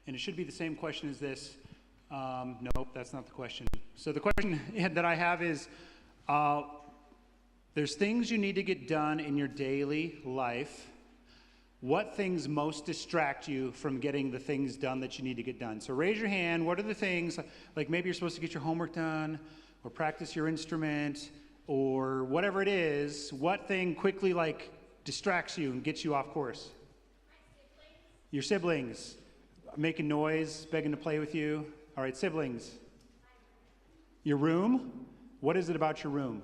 And it should be the same question as this. Nope, that's not the question. So the question that I have is, there's things you need to get done in your daily life. What things most distract you from getting the things done that you need to get done? So raise your hand. What are the things, like maybe you're supposed to get your homework done, or practice your instrument, or whatever it is. What thing quickly like distracts you and gets you off course? Your siblings making noise, begging to play with you. All right, siblings. Your room. What is it about your room?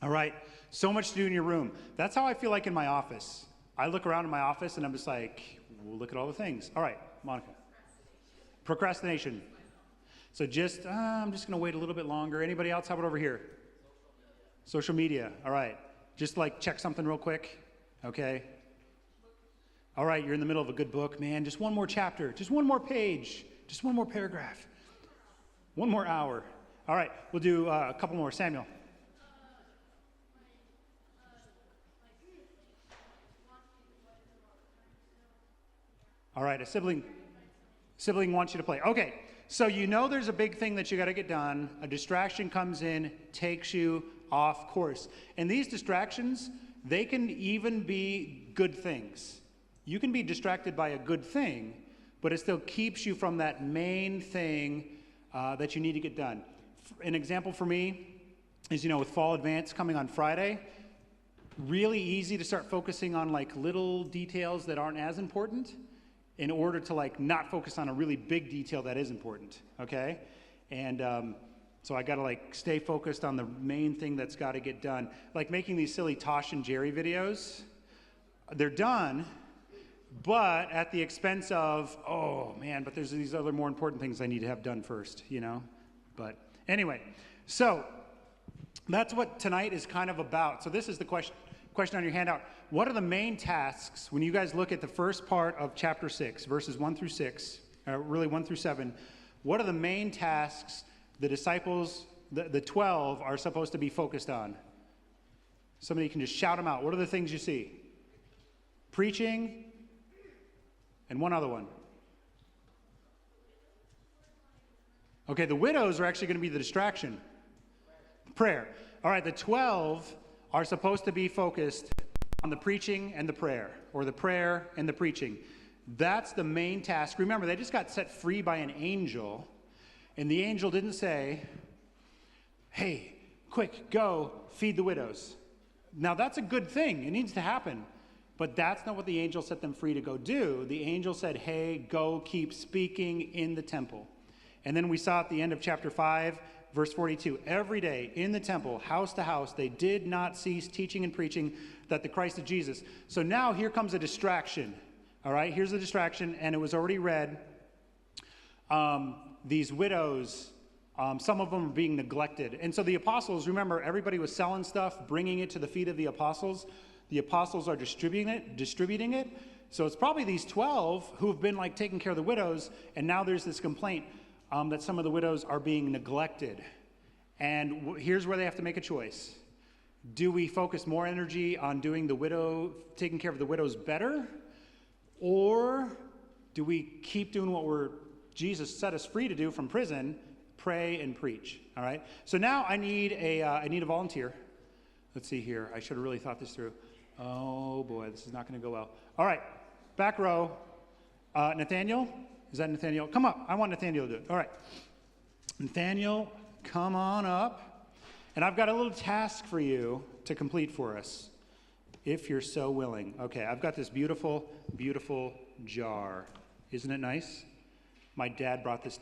All right, so much to do in your room. That's how I feel like in my office. I look around in my office and I'm just like, well, look at all the things. All right, Monica. Procrastination. So I'm just gonna wait a little bit longer. Anybody else? How about over here? Social media. All right, just like check something real quick, okay? All right, you're in the middle of a good book, man. Just one more chapter, just one more page, just one more paragraph, one more hour. All right, we'll do a couple more. Samuel. All right, a sibling wants you to play. Okay, so you know there's a big thing that you got to get done. A distraction comes in, takes you off course. And these distractions, they can even be good things. You can be distracted by a good thing, but it still keeps you from that main thing that you need to get done. An example for me is, with Fall Advance coming on Friday, really easy to start focusing on like little details that aren't as important, in order to like not focus on a really big detail that is important, okay? And so I gotta like stay focused on the main thing that's gotta get done. Like making these silly Tosh and Jerry videos, they're done, but at the expense of, oh man, but there's these other more important things I need to have done first, But anyway, so that's what tonight is kind of about. So this is the question on your handout. What are the main tasks when you guys look at the first part of chapter 6, verses 1 through 6, really 1 through 7? What are the main tasks the disciples, the 12, are supposed to be focused on? Somebody can just shout them out. What are the things you see? Preaching, and one other one. Okay, the widows are actually going to be the distraction. Prayer. All right, the 12 are supposed to be focused on the preaching and the prayer, or the prayer and the preaching. That's the main task. Remember, they just got set free by an angel, and the angel didn't say, hey, quick, go feed the widows. Now, that's a good thing. It needs to happen. But that's not what the angel set them free to go do. The angel said, hey, go keep speaking in the temple. And then we saw at the end of chapter 5, verse 42, every day in the temple, house to house, they did not cease teaching and preaching that the Christ is Jesus. So now here comes a distraction. All right, here's a distraction, and it was already read. These widows, some of them are being neglected. And so the apostles, remember, everybody was selling stuff, bringing it to the feet of the apostles. The apostles are distributing it. So it's probably these 12 who've been like taking care of the widows, and now there's this complaint that some of the widows are being neglected. And here's where they have to make a choice. Do we focus more energy on taking care of the widows better? Or do we keep doing what Jesus set us free to do from prison, pray and preach? All right. So now I need a volunteer. Let's see here. I should have really thought this through. Oh boy, this is not going to go well. All right, back row. Nathaniel? Is that Nathaniel? Come up. I want Nathaniel to do it. All right. Nathaniel, come on up. And I've got a little task for you to complete for us, if you're so willing. Okay, I've got this beautiful, beautiful jar. Isn't it nice? My dad brought this.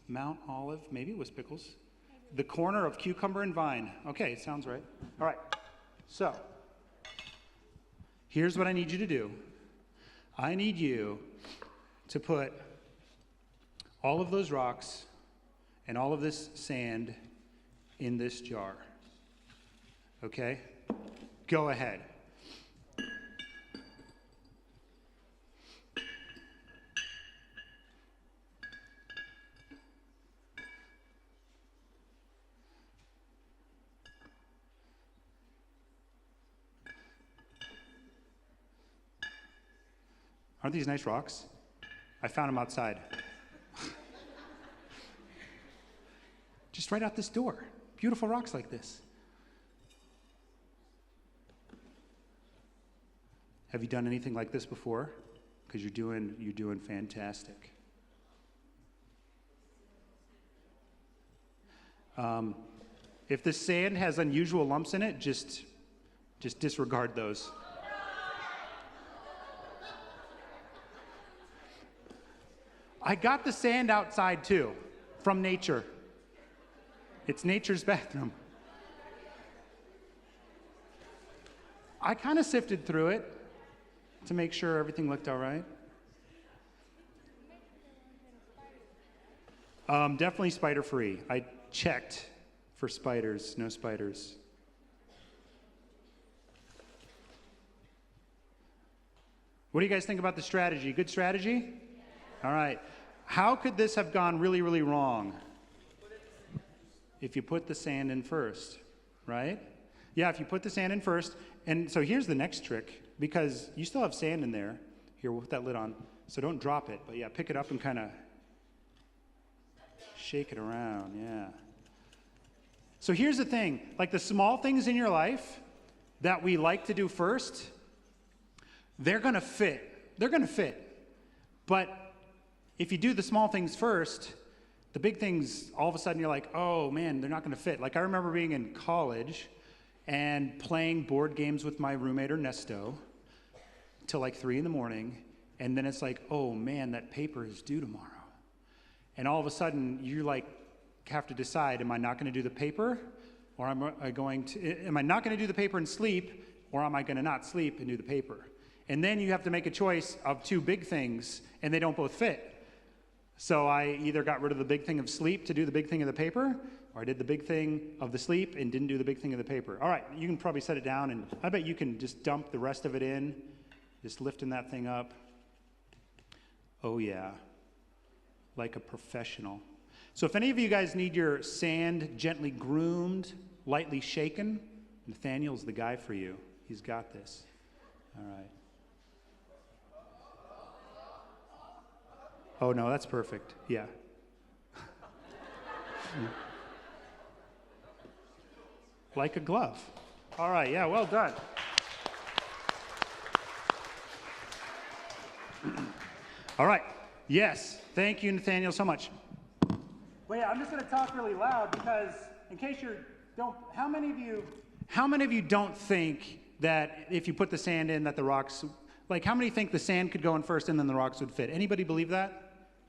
Mount Olive, maybe it was pickles. The corner of cucumber and vine. Okay, it sounds right. All right. So, here's what I need you to do. I need you to put all of those rocks and all of this sand in this jar. Okay? Go ahead. Aren't these nice rocks? I found them outside. Just right out this door. Beautiful rocks like this. Have you done anything like this before? Because you're doing fantastic. If the sand has unusual lumps in it, just disregard those. I got the sand outside too, from nature. It's nature's bathroom. I kind of sifted through it to make sure everything looked all right. Definitely spider-free. I checked for spiders, no spiders. What do you guys think about the strategy? Good strategy? All right. How could this have gone really, really wrong? If you put the sand in first, right? Yeah, if you put the sand in first. And so here's the next trick, because you still have sand in there. Here, we'll put that lid on. So don't drop it, but yeah, pick it up and kind of shake it around, yeah. So here's the thing, like the small things in your life that we like to do first, they're gonna fit. They're gonna fit. But if you do the small things first, the big things, all of a sudden you're like, oh man, they're not gonna fit. Like I remember being in college and playing board games with my roommate Ernesto till like 3 in-the-morning, and then it's like, oh man, that paper is due tomorrow. And all of a sudden you like have to decide, am I not gonna do the paper? Or am I not gonna do the paper and sleep, or am I gonna not sleep and do the paper? And then you have to make a choice of 2 big things, and they don't both fit. So I either got rid of the big thing of sleep to do the big thing of the paper, or I did the big thing of the sleep and didn't do the big thing of the paper. All right, you can probably set it down, and I bet you can just dump the rest of it in, just lifting that thing up. Oh yeah, like a professional. So if any of you guys need your sand gently groomed, lightly shaken, Nathaniel's the guy for you. He's got this. All right. Oh, no, that's perfect. Yeah. Like a glove. All right, yeah, well done. All right. Yes, thank you, Nathaniel, so much. Well, yeah, I'm just going to talk really loud because in case you don't, how many of you don't think that if you put the sand in that the rocks, like how many think the sand could go in first and then the rocks would fit? Anybody believe that?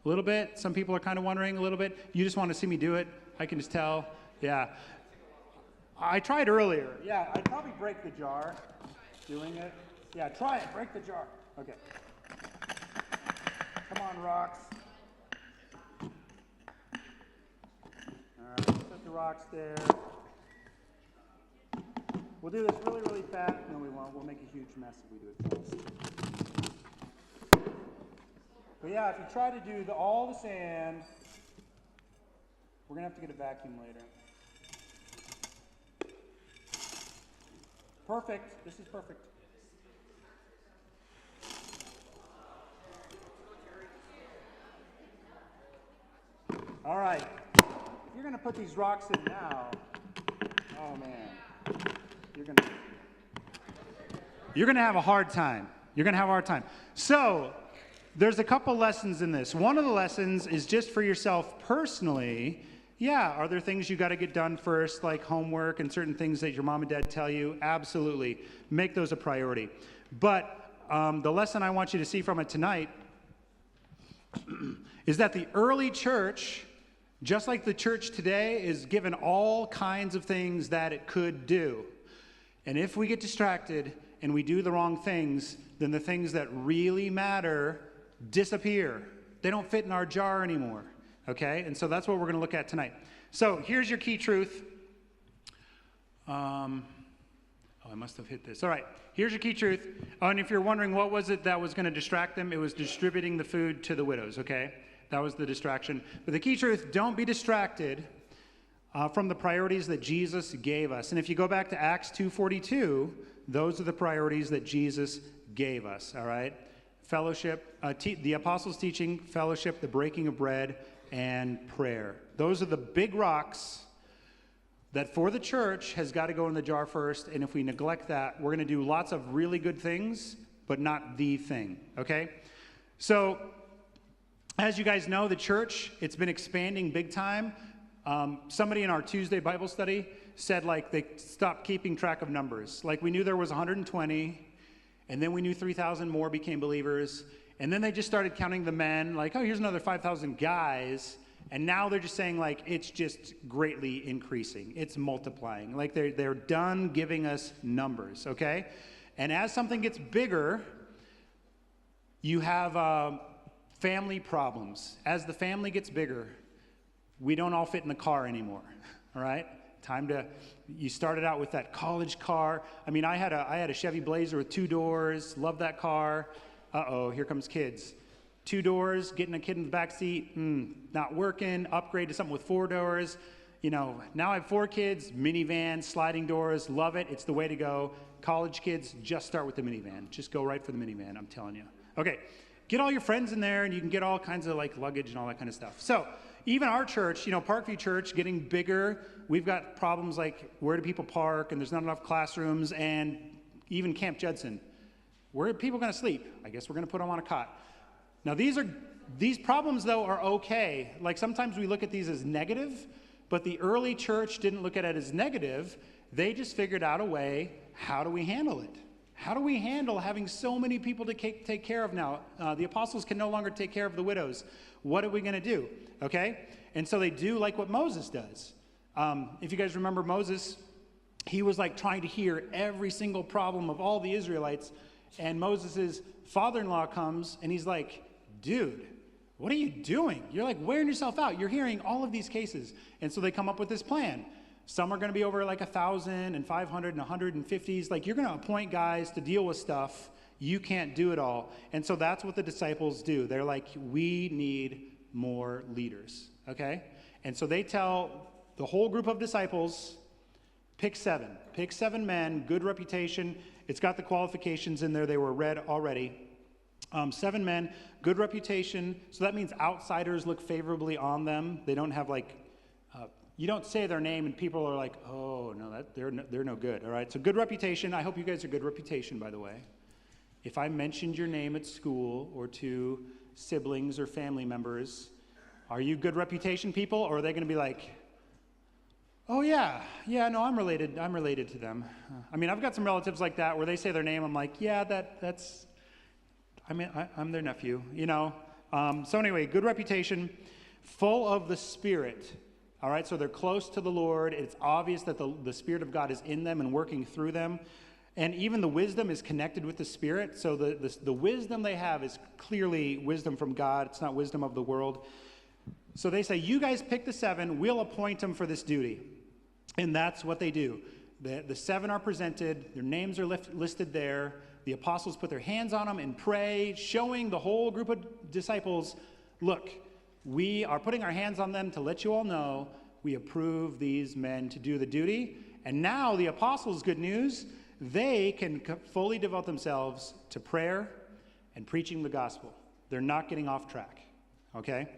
A little bit? Some people are kind of wondering a little bit. You just want to see me do it? I can just tell. Yeah. I tried earlier. Yeah, I'd probably break the jar doing it. Yeah, try it. Break the jar. Okay. Come on, rocks. All right, set the rocks there. We'll do this really, really fast. No, we won't. We'll make a huge mess if we do it fast. But yeah, if you try to do all the sand, we're going to have to get a vacuum later. Perfect. This is perfect. All right. If you're going to put these rocks in now, oh man, you're going to have a hard time. You're going to have a hard time. So, there's a couple lessons in this. One of the lessons is just for yourself personally. Yeah, are there things you got to get done first, like homework and certain things that your mom and dad tell you? Absolutely. Make those a priority. But the lesson I want you to see from it tonight is that the early church, just like the church today, is given all kinds of things that it could do. And if we get distracted and we do the wrong things, then the things that really matter disappear. They don't fit in our jar anymore, okay? And so that's what we're going to look at tonight. So here's your key truth. I must have hit this. All right, here's your key truth. Oh, and if you're wondering what was it that was going to distract them, it was distributing the food to the widows, okay? That was the distraction. But the key truth, don't be distracted from the priorities that Jesus gave us. And if you go back to Acts 2:42, those are the priorities that Jesus gave us, all right? fellowship, the apostles' teaching, fellowship, the breaking of bread, and prayer. Those are the big rocks that for the church has got to go in the jar first, and if we neglect that, we're going to do lots of really good things, but not the thing, okay? So, as you guys know, the church, it's been expanding big time. Somebody in our Tuesday Bible study said, like, they stopped keeping track of numbers. Like, we knew there was 120, and then we knew 3,000 more became believers, and then they just started counting the men, like, oh, here's another 5,000 guys, and now they're just saying, like, it's just greatly increasing. It's multiplying. Like, they're done giving us numbers, okay? And as something gets bigger, you have family problems. As the family gets bigger, we don't all fit in the car anymore, all right? You started out with that college car. I mean, I had a Chevy Blazer with 2 doors, loved that car. Uh-oh, here comes kids. 2 doors, getting a kid in the back seat, not working, upgrade to something with 4 doors. You know, now I have 4 kids, minivan, sliding doors, love it, it's the way to go. College kids, just start with the minivan. Just go right for the minivan, I'm telling you. Okay, get all your friends in there and you can get all kinds of like luggage and all that kind of stuff. So, even our church, you know, Parkview Church, getting bigger, we've got problems like where do people park and there's not enough classrooms, and even Camp Judson. Where are people going to sleep? I guess we're going to put them on a cot. Now, these problems, though, are okay. Like, sometimes we look at these as negative, but the early church didn't look at it as negative. They just figured out a way, how do we handle it? How do we handle having so many people to take care of now? The apostles can no longer take care of the widows. What are we going to do? Okay? And so they do like what Moses does. If you guys remember Moses, he was like trying to hear every single problem of all the Israelites, and Moses' father-in-law comes, and he's like, dude, what are you doing? You're like wearing yourself out. You're hearing all of these cases. And so they come up with this plan. Some are going to be over like 1,000 and 500 and 150s. Like, you're going to appoint guys to deal with stuff. You can't do it all. And so that's what the disciples do. They're like, we need more leaders, okay? And so they tell the whole group of disciples, pick 7. Pick 7 men, good reputation. It's got the qualifications in there. They were read already. 7 men, good reputation. So that means outsiders look favorably on them. They don't have like, you don't say their name and people are like, oh, no, they're no good, all right? So good reputation. I hope you guys are good reputation, by the way. If I mentioned your name at school or to siblings or family members, are you good reputation people, or are they going to be like, oh, yeah, no, I'm related to them. I mean, I've got some relatives like that where they say their name, I'm like, yeah, that's, I mean, I'm their nephew, you know. So anyway, good reputation, full of the Spirit, all right? So they're close to the Lord. It's obvious that the Spirit of God is in them and working through them. And even the wisdom is connected with the Spirit. So the wisdom they have is clearly wisdom from God. It's not wisdom of the world. So they say, you guys pick the 7. We'll appoint them for this duty. And that's what they do. The 7 are presented. Their names are listed there. The apostles put their hands on them and pray, showing the whole group of disciples, look, we are putting our hands on them to let you all know we approve these men to do the duty. And now the apostles, good news, they can fully devote themselves to prayer and preaching the gospel. They're not getting off track, okay?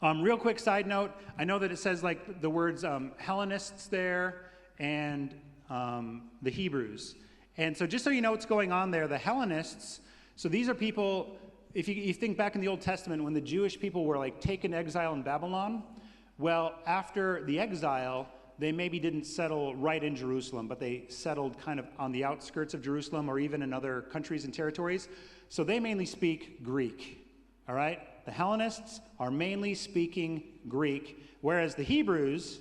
Real quick side note, I know that it says like the words Hellenists there and the Hebrews. And so just so you know what's going on there, the Hellenists, so these are people, if you think back in the Old Testament when the Jewish people were like taken to exile in Babylon, well, after the exile, they maybe didn't settle right in Jerusalem, but they settled kind of on the outskirts of Jerusalem or even in other countries and territories. So they mainly speak Greek, all right? The Hellenists are mainly speaking Greek, whereas the Hebrews,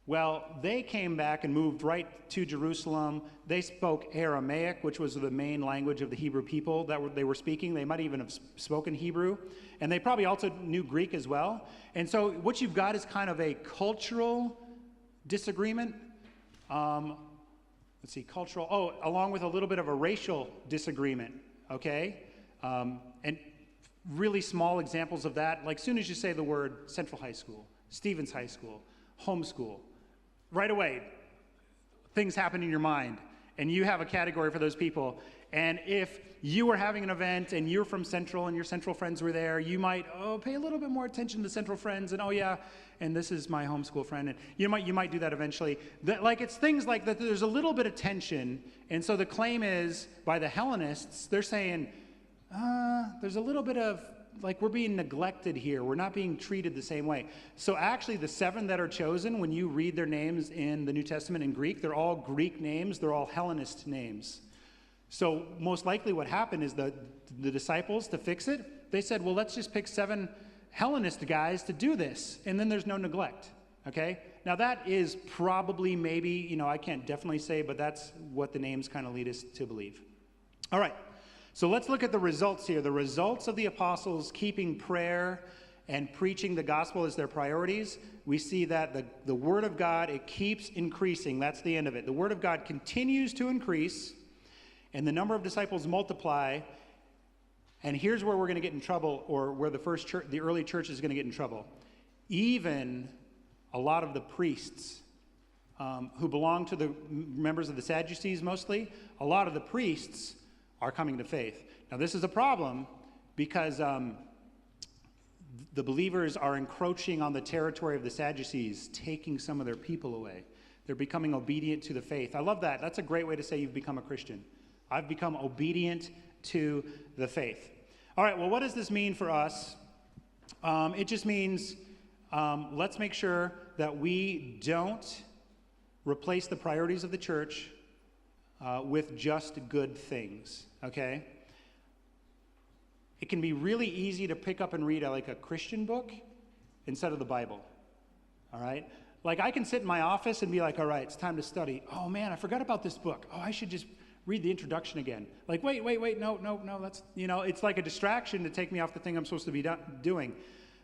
well, they came back and moved right to Jerusalem. They spoke Aramaic, which was the main language of the Hebrew people that they were speaking. They might even have spoken Hebrew. And they probably also knew Greek as well. And so what you've got is kind of a cultural disagreement. Along with a little bit of a racial disagreement, okay? And really small examples of that, like as soon as you say the word Central High School, Stevens High School, homeschool, right away, things happen in your mind. and you have a category for those people. And if you were having an event and you're from Central and your Central friends were there, you might pay a little bit more attention to Central friends, and and this is my homeschool friend, and you might do that eventually. It's things like that. There's a little bit of tension, and so the claim is by the Hellenists, they're saying there's a little bit of we're being neglected here. We're not being treated the same way. So actually, the 7 that are chosen, when you read their names in the New Testament in Greek, they're all Greek names. They're all Hellenist names. So most likely what happened is the disciples, to fix it, they said, well, let's just pick 7 Hellenist guys to do this, and then there's no neglect, okay? Now that is probably maybe, I can't definitely say, but that's what the names kind of lead us to believe. All right, so let's look at the results here. The results of the apostles keeping prayer and preaching the gospel as their priorities. We see that the word of God, it keeps increasing. That's the end of it. The word of God continues to increase, and the number of disciples multiply. And here's where we're going to get in trouble, or where the early church is going to get in trouble. Even a lot of the priests who belong to the members of the Sadducees mostly, a lot of the priests are coming to faith. Now this is a problem because the believers are encroaching on the territory of the Sadducees, taking some of their people away. They're becoming obedient to the faith. I love that. That's a great way to say you've become a Christian. I've become obedient to the faith. All right, well, what does this mean for us? It just means let's make sure that we don't replace the priorities of the church with just good things, okay? It can be really easy to pick up and read a Christian book instead of the Bible, all right? I can sit in my office and be like, all right, it's time to study. Oh, man, I forgot about this book. Oh, I should just read the introduction again. Wait, no, that's, it's like a distraction to take me off the thing I'm supposed to be doing.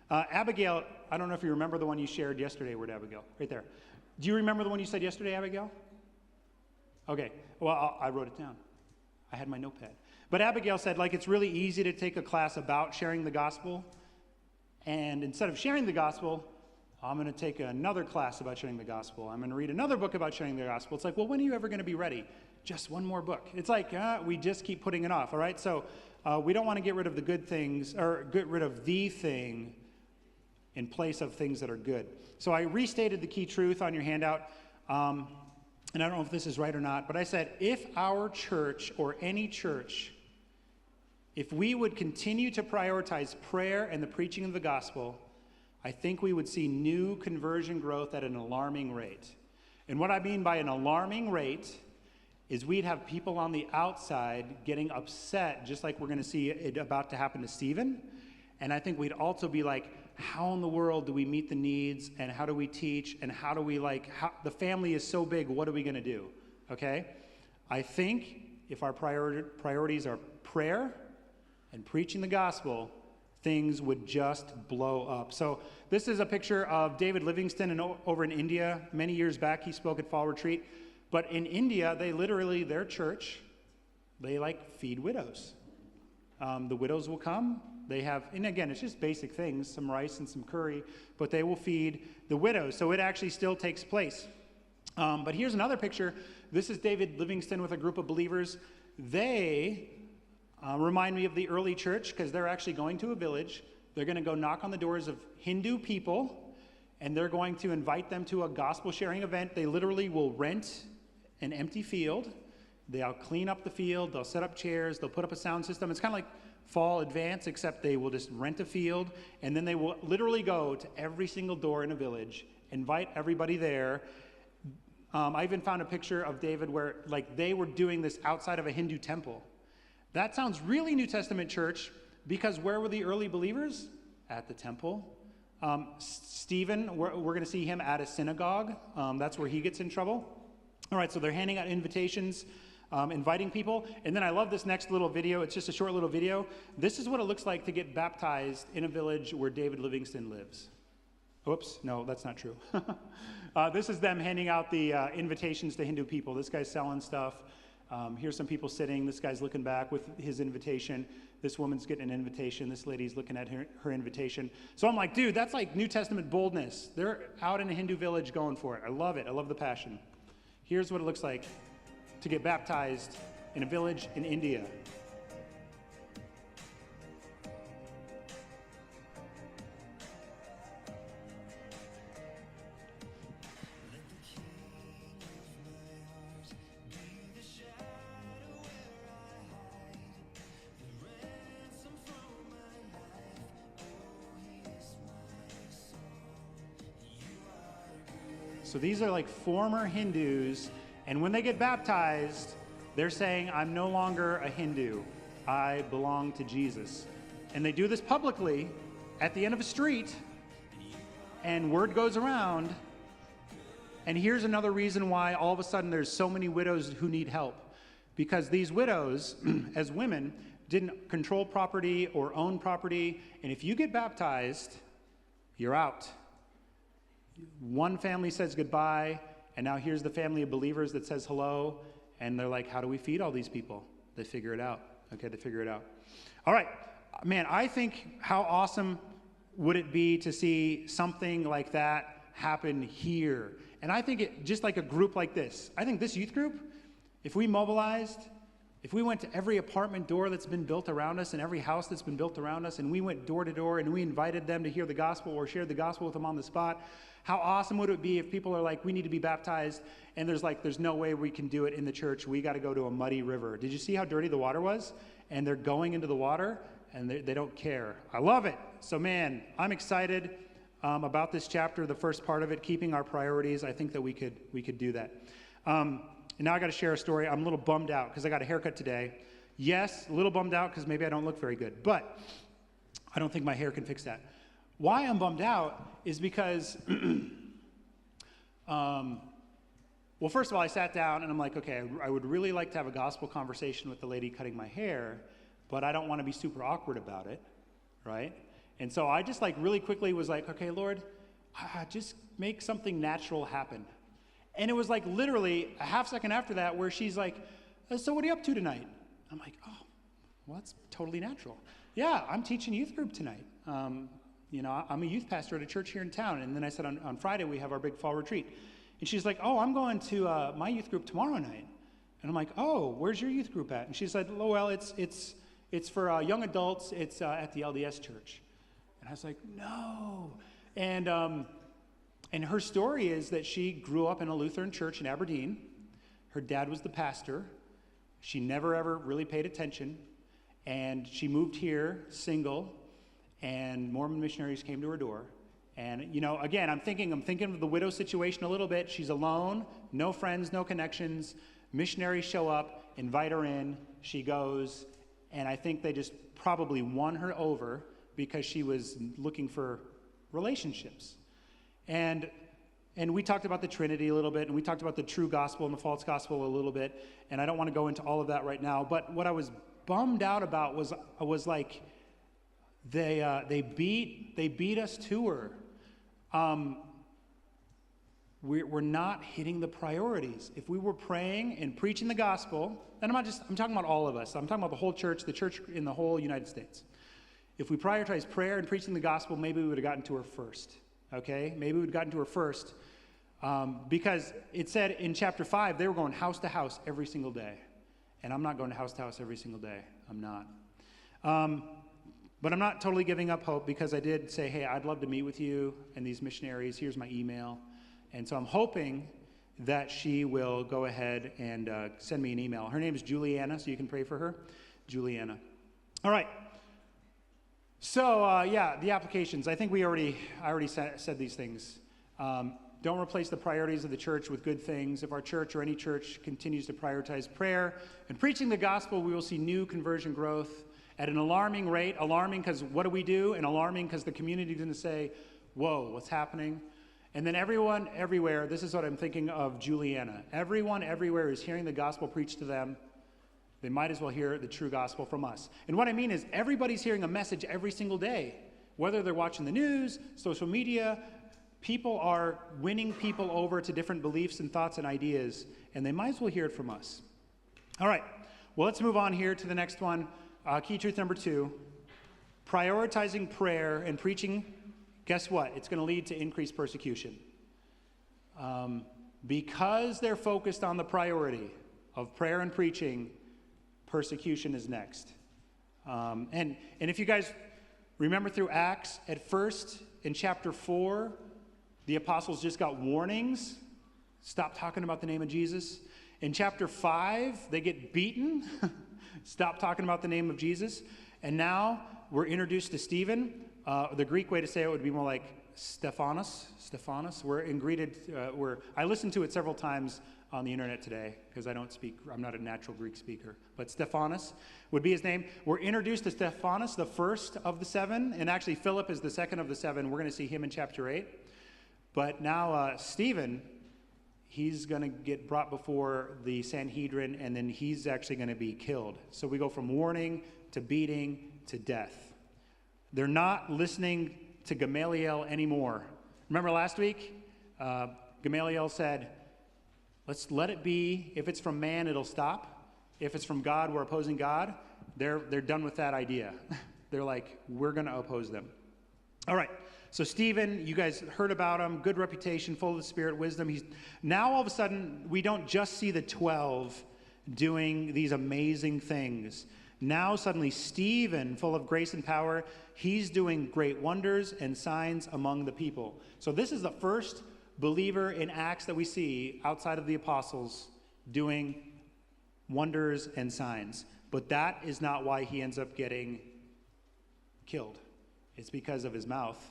Abigail, I don't know if you remember the one you shared yesterday. Where'd Abigail? Right there. Do you remember the one you said yesterday, Abigail? Okay, well, I wrote it down. I had my notepad. But Abigail said, it's really easy to take a class about sharing the gospel, and instead of sharing the gospel, I'm going to take another class about sharing the gospel. I'm going to read another book about sharing the gospel. It's well, when are you ever going to be ready? Just one more book. It's we just keep putting it off, all right? So we don't want to get rid of the good things, or get rid of the thing in place of things that are good. So I restated the key truth on your handout, and I don't know if this is right or not, but I said, if our church, or any church, if we would continue to prioritize prayer and the preaching of the gospel, I think we would see new conversion growth at an alarming rate. And what I mean by an alarming rate is we'd have people on the outside getting upset, just like we're going to see it about to happen to Stephen. And I think we'd also be like, how in the world do we meet the needs, and how do we teach, and how do we the family is so big, what are we going to do? Okay? I think if our priorities are prayer and preaching the gospel, things would just blow up. So this is a picture of David Livingston over in India. Many years back, he spoke at Fall Retreat. But in India, their church, they feed widows. The widows will come. They have, and again, it's just basic things, some rice and some curry, but they will feed the widows. So it actually still takes place. But here's another picture. This is David Livingston with a group of believers. They remind me of the early church, because they're actually going to a village. They're going to go knock on the doors of Hindu people, and they're going to invite them to a gospel sharing event. They literally will rent an empty field. They'll clean up the field. They'll set up chairs. They'll put up a sound system. It's kind of like Fall Advance, except they will just rent a field, and then they will literally go to every single door in a village, invite everybody there. I even found a picture of David where they were doing this outside of a Hindu temple. That sounds really New Testament church, because where were the early believers? At the temple. Stephen, we're going to see him at a synagogue. That's where he gets in trouble. All right, so they're handing out invitations, inviting people. And then I love this next little video. It's just a short little video. This is what it looks like to get baptized in a village where David Livingston lives. Oops, no, that's not true. This is them handing out the invitations to Hindu people. This guy's selling stuff. Here's some people sitting. This guy's looking back with his invitation. This woman's getting an invitation. This lady's looking at her invitation. So I'm like, dude, that's like New Testament boldness. They're out in a Hindu village going for it. I love it. I love the passion. Here's what it looks like. to get baptized in a village in India. So these are like former Hindus, and when they get baptized, they're saying, I'm no longer a Hindu. I belong to Jesus. And they do this publicly at the end of a street, and word goes around. And here's another reason why all of a sudden there's so many widows who need help. Because these widows, as women, didn't control property or own property. And if you get baptized, you're out. One family says goodbye, and now here's the family of believers that says hello, and they're like, how do we feed all these people? They figure it out. Okay, they figure it out. All right, man, I think how awesome would it be to see something like that happen here? And I think it, just like a group like this, I think this youth group, if we mobilized, if we went to every apartment door that's been built around us and every house that's been built around us, and we went door to door and we invited them to hear the gospel or shared the gospel with them on the spot, how awesome would it be if people are like, we need to be baptized, and there's no way we can do it in the church. We got to go to a muddy river. Did you see how dirty the water was? And they're going into the water, and they don't care. I love it. So, man, I'm excited about this chapter, the first part of it, keeping our priorities. I think that we could do that. And now I got to share a story. I'm a little bummed out because I got a haircut today. Yes, a little bummed out because maybe I don't look very good, but I don't think my hair can fix that. Why I'm bummed out is because, well, first of all, I sat down and I'm like, okay, I would really like to have a gospel conversation with the lady cutting my hair, but I don't want to be super awkward about it, right? And so I just like really quickly was like, okay, Lord, just make something natural happen. And it was like literally a half second after that where she's like, so what are you up to tonight? I'm like, oh, well, that's totally natural. Yeah, I'm teaching youth group tonight. You know, I'm a youth pastor at a church here in town. And then I said, on Friday, we have our big fall retreat. And she's like, oh, I'm going to my youth group tomorrow night. And I'm like, oh, where's your youth group at? And she said, oh, well, it's for young adults. It's at the LDS church. And I was like, no. And her story is that she grew up in a Lutheran church in Aberdeen. Her dad was the pastor. She never, ever really paid attention. And she moved here single, and Mormon missionaries came to her door. And, you know, again, I'm thinking of the widow situation a little bit. She's alone, no friends, no connections. Missionaries show up, invite her in. She goes, and I think they just probably won her over because she was looking for relationships. And we talked about the Trinity a little bit, and we talked about the true gospel and the false gospel a little bit, and I don't want to go into all of that right now, but what I was bummed out about was like they beat us to her. We're not hitting the priorities. If we were praying and preaching the gospel, and I'm talking about all of us. I'm talking about the whole church, the church in the whole United States. If we prioritized prayer and preaching the gospel, maybe we would have gotten to her first. Okay? Maybe we would have gotten to her first. Because it said in chapter 5, they were going house to house every single day. And I'm not going to house every single day. I'm not. But I'm not totally giving up hope because I did say, hey, I'd love to meet with you and these missionaries. Here's my email. And so I'm hoping that she will go ahead and send me an email. Her name is Juliana, so you can pray for her. Juliana. All right. So, yeah, the applications. I think I already said these things. Don't replace the priorities of the church with good things. If our church or any church continues to prioritize prayer and preaching the gospel, we will see new conversion growth at an alarming rate. Alarming because what do we do? And alarming because the community is going to say, whoa, what's happening? And then everyone everywhere, this is what I'm thinking of Juliana. Everyone everywhere is hearing the gospel preached to them. They might as well hear the true gospel from us. And what I mean is everybody's hearing a message every single day. Whether they're watching the news, social media, people are winning people over to different beliefs and thoughts and ideas, and they might as well hear it from us. All right, well, let's move on here to the next one. Key truth number 2, prioritizing prayer and preaching, guess what? It's going to lead to increased persecution. Because they're focused on the priority, of prayer and preaching, persecution is next. And if you guys remember through Acts, at first in chapter 4, the apostles just got warnings. Stop talking about the name of Jesus. In chapter 5, they get beaten. Stop talking about the name of Jesus. And now we're introduced to Stephen. The Greek way to say it would be more like Stephanos. We're greeted. I listened to it several times on the internet today because I'm not a natural Greek speaker. But Stephanos would be his name. We're introduced to Stephanos, the first of the 7. And actually, Philip is the second of the 7. We're going to see him in chapter 8. But now Stephen, he's going to get brought before the Sanhedrin, and then he's actually going to be killed. So we go from warning to beating to death. They're not listening to Gamaliel anymore. Remember last week? Gamaliel said, let's let it be. If it's from man, it'll stop. If it's from God, we're opposing God. They're done with that idea. They're like, we're going to oppose them. All right. So Stephen, you guys heard about him, good reputation, full of the Spirit, wisdom. Now all of a sudden, we don't just see the 12 doing these amazing things. Now suddenly Stephen, full of grace and power, he's doing great wonders and signs among the people. So this is the first believer in Acts that we see outside of the apostles doing wonders and signs. But that is not why he ends up getting killed. It's because of his mouth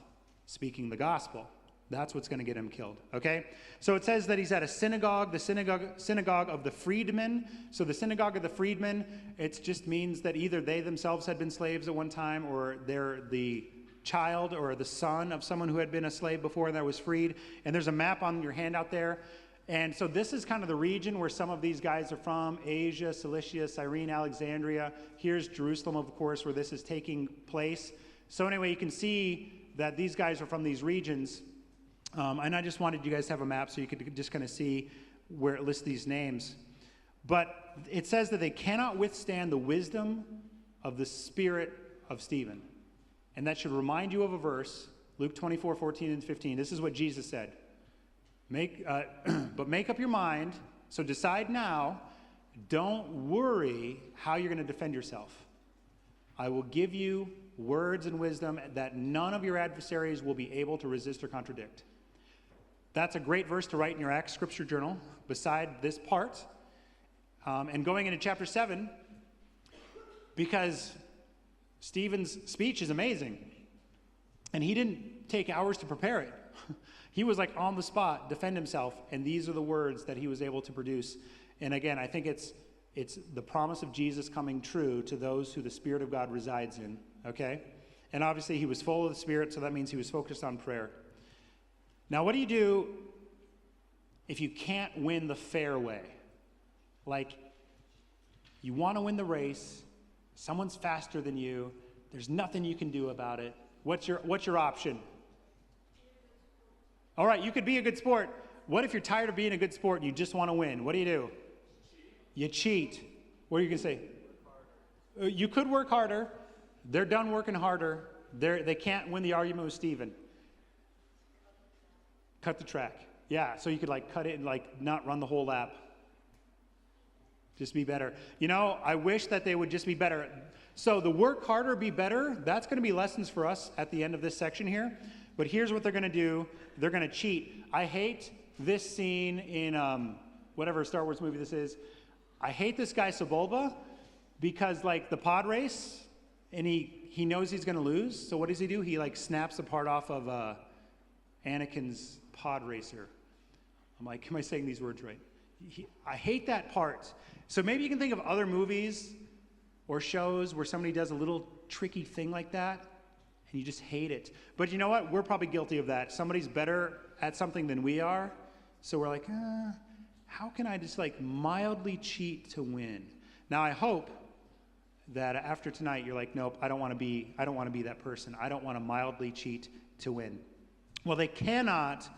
speaking the gospel. That's what's going to get him killed, okay? So it says that he's at a synagogue, the synagogue of the freedmen. So the synagogue of the freedmen, it just means that either they themselves had been slaves at one time, or they're the child or the son of someone who had been a slave before that was freed. And there's a map on your handout there. And so this is kind of the region where some of these guys are from: Asia, Cilicia, Cyrene, Alexandria. Here's Jerusalem, of course, where this is taking place. So anyway, you can see that these guys are from these regions. And I just wanted you guys to have a map so you could just kind of see where it lists these names. But it says that they cannot withstand the wisdom of the spirit of Stephen. And that should remind you of a verse, Luke 24, 14 and 15. This is what Jesus said. But make up your mind, so decide now, don't worry how you're going to defend yourself. I will give you words and wisdom that none of your adversaries will be able to resist or contradict. That's a great verse to write in your Acts scripture journal beside this part. And going into chapter 7, because Stephen's speech is amazing. And he didn't take hours to prepare it. He was like on the spot, defend himself, and these are the words that he was able to produce. And again, I think it's the promise of Jesus coming true to those who the Spirit of God resides in, okay? And obviously he was full of the Spirit, so that means he was focused on prayer. Now, what do you do if you can't win the fair way? Like, you want to win the race, someone's faster than you, there's nothing you can do about it. What's your option? All right, you could be a good sport. What if you're tired of being a good sport and you just want to win? What do? You cheat. What are you going to say? You could work harder. They're done working harder. They can't win the argument with Stephen. Cut the track. Yeah, so you could like cut it and like not run the whole lap. Just be better. You know, I wish that they would just be better. So the work harder, be better, that's going to be lessons for us at the end of this section here. But here's what they're going to do. They're going to cheat. I hate this scene in whatever Star Wars movie this is. I hate this guy Sebulba because like the pod race, and he knows he's going to lose. So what does he do? He like snaps the part off of Anakin's pod racer. I'm like, am I saying these words right? I hate that part. So maybe you can think of other movies or shows where somebody does a little tricky thing like that, and you just hate it. But you know what? We're probably guilty of that. Somebody's better at something than we are, so we're like, how can I just like mildly cheat to win? Now I hope that after tonight you're like, nope, I don't want to be that person. I don't want to mildly cheat to win. Well, they cannot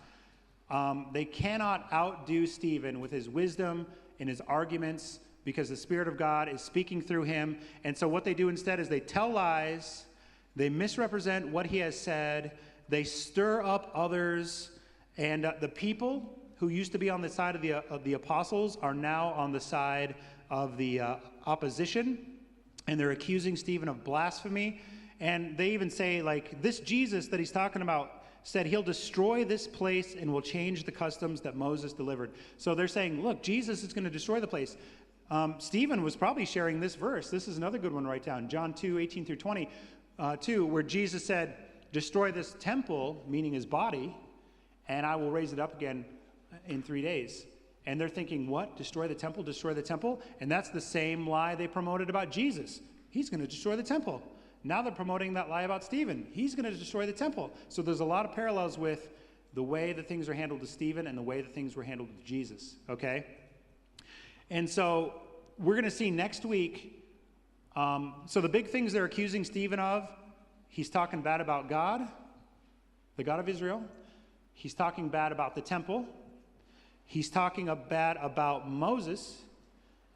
outdo Stephen with his wisdom and his arguments because the Spirit of God is speaking through him. And so what they do instead is they tell lies, they misrepresent what he has said, they stir up others, and the people who used to be on the side of the apostles are now on the side of the opposition, and they're accusing Stephen of blasphemy. And they even say, like, this Jesus that he's talking about said he'll destroy this place and will change the customs that Moses delivered. So they're saying, look, Jesus is going to destroy the place. Stephen was probably sharing this verse. This is another good one to write down. John 2:18 through 22, where Jesus said, destroy this temple, meaning his body, and I will raise it up again in 3 days. And they're thinking, what? Destroy the temple? Destroy the temple? And that's the same lie they promoted about Jesus. He's going to destroy the temple. Now they're promoting that lie about Stephen. He's going to destroy the temple. So there's a lot of parallels with the way that things are handled to Stephen and the way that things were handled to Jesus, okay? And so we're going to see next week, so the big things they're accusing Stephen of, he's talking bad about God, the God of Israel. He's talking bad about the temple. He's talking bad about Moses,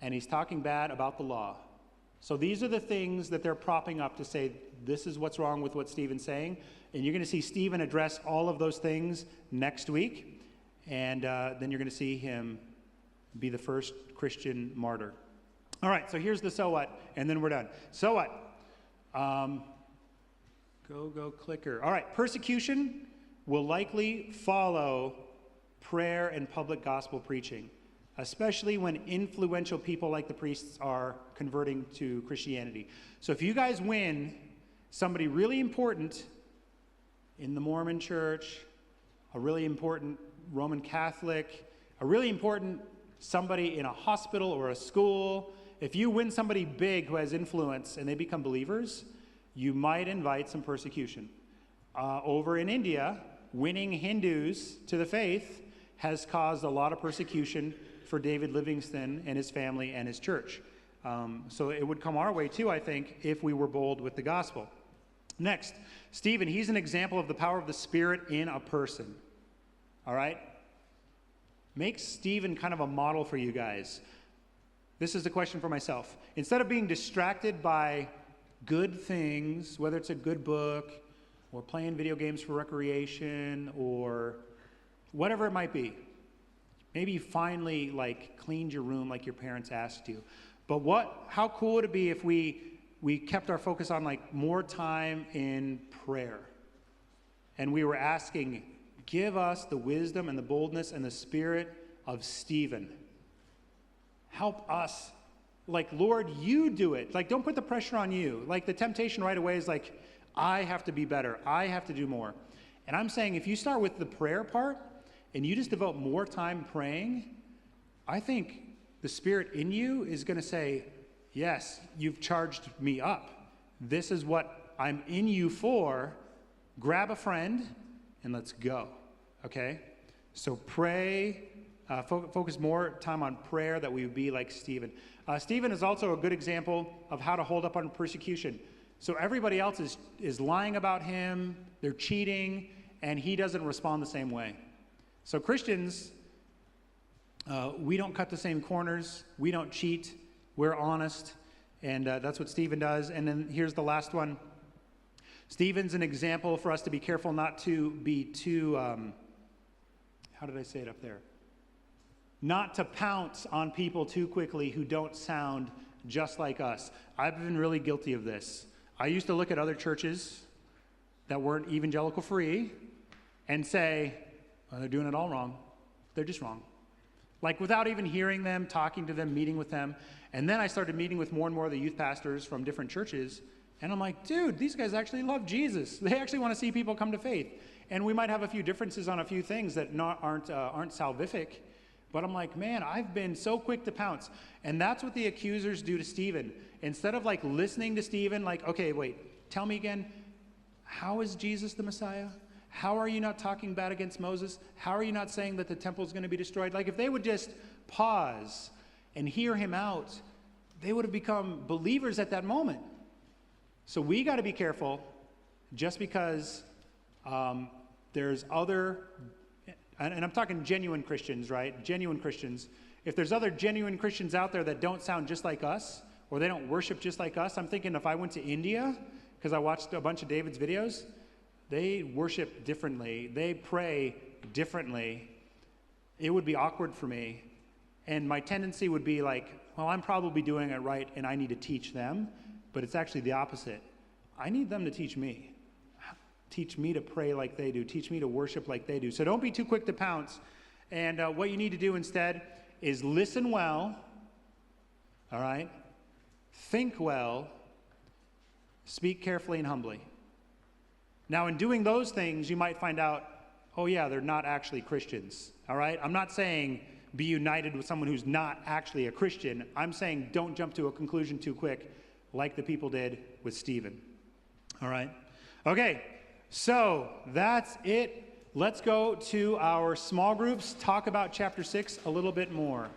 and he's talking bad about the law. So these are the things that they're propping up to say, this is what's wrong with what Stephen's saying. And you're going to see Stephen address all of those things next week. And then you're going to see him be the first Christian martyr. All right, so here's the so what, and then we're done. So what? Go clicker. All right, persecution will likely follow prayer and public gospel preaching, especially when influential people like the priests are converting to Christianity. So if you guys win somebody really important in the Mormon church, a really important Roman Catholic, a really important somebody in a hospital or a school, if you win somebody big who has influence and they become believers, you might invite some persecution. Over in India, winning Hindus to the faith has caused a lot of persecution for David Livingston and his family and his church. So it would come our way too, I think, if we were bold with the gospel. Next, Stephen, he's an example of the power of the Spirit in a person. All right? Make Stephen kind of a model for you guys. This is the question for myself. Instead of being distracted by good things, whether it's a good book or playing video games for recreation or whatever it might be, maybe you finally cleaned your room like your parents asked you. But how cool would it be if we kept our focus on more time in prayer? And we were asking, give us the wisdom and the boldness and the spirit of Stephen. Help us. Lord, you do it. Don't put the pressure on you. The temptation right away is I have to be better. I have to do more. And I'm saying if you start with the prayer part and you just devote more time praying, I think the Spirit in you is going to say, yes, you've charged me up. This is what I'm in you for. Grab a friend and let's go. Okay? So pray, focus more time on prayer that we would be like Stephen. Stephen is also a good example of how to hold up on persecution. So everybody else is lying about him, they're cheating, and he doesn't respond the same way. So Christians, we don't cut the same corners, we don't cheat, we're honest, and that's what Stephen does. And then here's the last one. Stephen's an example for us to be careful not to be too, how did I say it up there? Not to pounce on people too quickly who don't sound just like us. I've been really guilty of this. I used to look at other churches that weren't evangelical free and say, well, they're doing it all wrong. They're just wrong. Without even hearing them, talking to them, meeting with them. And then I started meeting with more and more of the youth pastors from different churches. And I'm like, dude, these guys actually love Jesus. They actually want to see people come to faith. And we might have a few differences on a few things that aren't salvific. But I'm like, man, I've been so quick to pounce. And that's what the accusers do to Stephen. Instead of listening to Stephen, okay, wait, tell me again, how is Jesus the Messiah? How are you not talking bad against Moses? How are you not saying that the temple is going to be destroyed? If they would just pause and hear him out, they would have become believers at that moment. So we got to be careful just because there's other, and I'm talking genuine Christians, right? Genuine Christians. If there's other genuine Christians out there that don't sound just like us, or they don't worship just like us, I'm thinking if I went to India, because I watched a bunch of David's videos, they worship differently. They pray differently. it would be awkward for me. And my tendency would be like, well, I'm probably doing it right and I need to teach them. But it's actually the opposite. I need them to teach me. Teach me to pray like they do. Teach me to worship like they do. So don't be too quick to pounce. And what you need to do instead is listen well, all right? Think well, speak carefully and humbly. Now, in doing those things, you might find out, oh yeah, they're not actually Christians, all right? I'm not saying be united with someone who's not actually a Christian. I'm saying don't jump to a conclusion too quick, like the people did with Stephen. All right? Okay, so that's it. Let's go to our small groups, talk about chapter 6 a little bit more.